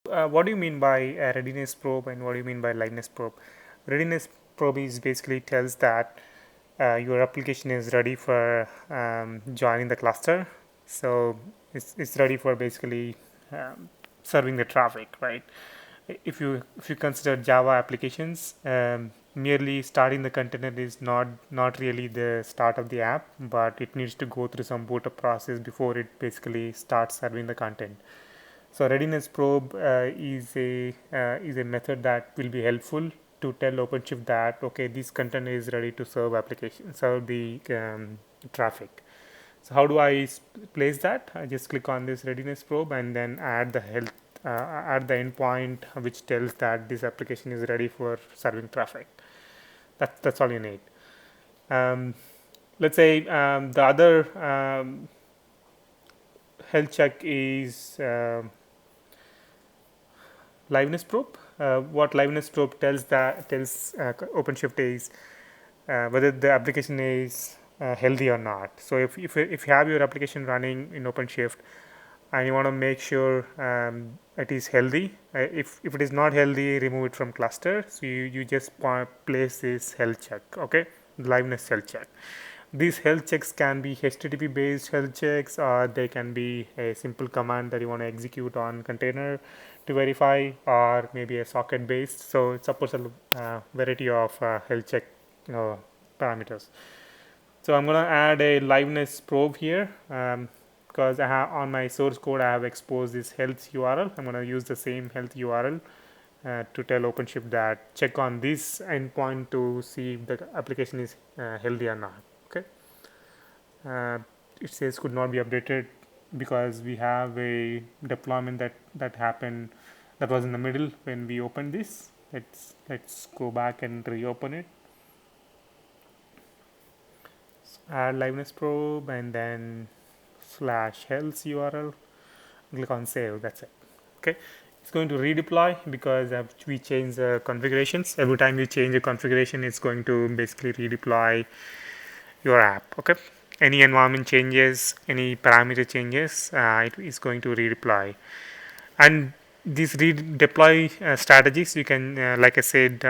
What do you mean by readiness probe and what do you mean by liveness probe? Readiness probe is basically tells that your application is ready for joining the cluster. So it's ready for basically serving the traffic, right? If you consider Java applications, merely starting the container is not really the start of the app, but it needs to go through some boot up process before it basically starts serving the content. So readiness probe is a method that will be helpful to tell OpenShift that okay, this container is ready to serve application, serve the traffic. So how do I place that? I just click on this readiness probe and then add the endpoint which tells that this application is ready for serving traffic. That's all you need. Um, let's say the other health check is liveness probe. What liveness probe tells OpenShift is whether the application is healthy or not. So if you have your application running in OpenShift and you want to make sure it is healthy, if it is not healthy, remove it from cluster. So you just place this health check, okay, liveness health check. These health checks can be HTTP based health checks, or they can be a simple command that you want to execute on container to verify, or maybe a socket based. So it supports a variety of health check parameters. So I'm going to add a liveness probe here because I have on my source code I have exposed this health URL. I'm going to use the same health URL to tell OpenShift that check on this endpoint to see if the application is healthy or not. Okay. Uh, it says could not be updated because we have a deployment that happened that was in the middle when we opened this. Let's go back and reopen it. Add liveness probe and then /health URL. Click on save. That's it. Okay. It's going to redeploy because we changed the configurations. Every time you change a configuration, it's going to basically redeploy your app. Okay. Any environment changes, any parameter changes, it is going to redeploy. And these redeploy strategies, you can, like I said,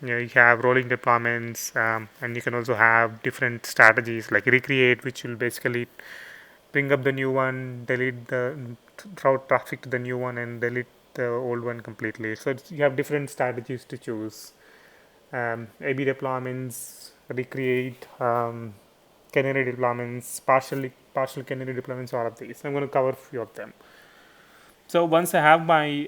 you have rolling deployments, and you can also have different strategies like recreate, which will basically bring up the new one, delete the route traffic to the new one, and delete the old one completely. So you have different strategies to choose. A/B deployments, recreate, canary deployments, partial canary deployments, all of these. I'm going to cover a few of them. So once I have my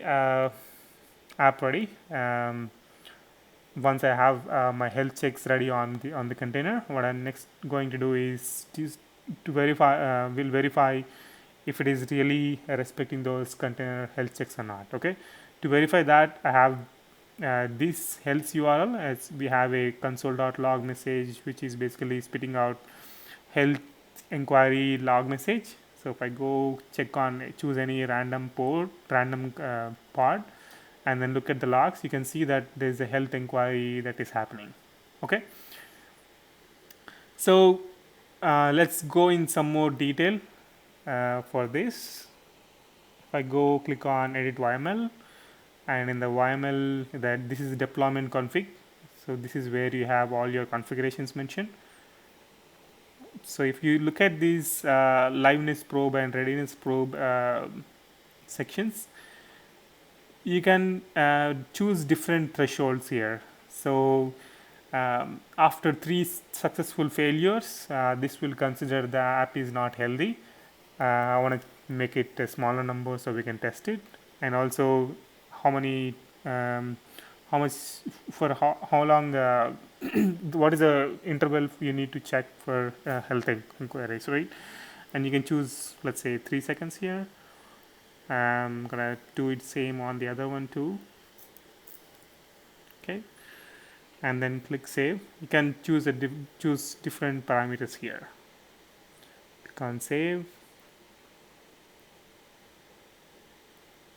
app ready, once I have my health checks ready on the container, what I'm next going to do is to verify. Will verify if it is really respecting those container health checks or not. Okay, to verify that I have this health URL as we have a console.log message which is basically spitting out health inquiry log message. So if I go check on choose any random pod and then look at the logs, you can see that there's a health inquiry that is happening. Okay, so let's go in some more detail for this. If I go click on edit YML, and in the YML that this is deployment config, so this is where you have all your configurations mentioned. So if you look at these liveness probe and readiness probe sections, you can choose different thresholds here. So after 3 successful failures, this will consider the app is not healthy. I want to make it a smaller number so we can test it, and also how many how much for how long what is the interval you need to check for health inquiries, right? And you can choose, let's say, 3 seconds here. I'm gonna do it same on the other one too. Okay, and then click save. You can choose choose different parameters here. Click on save,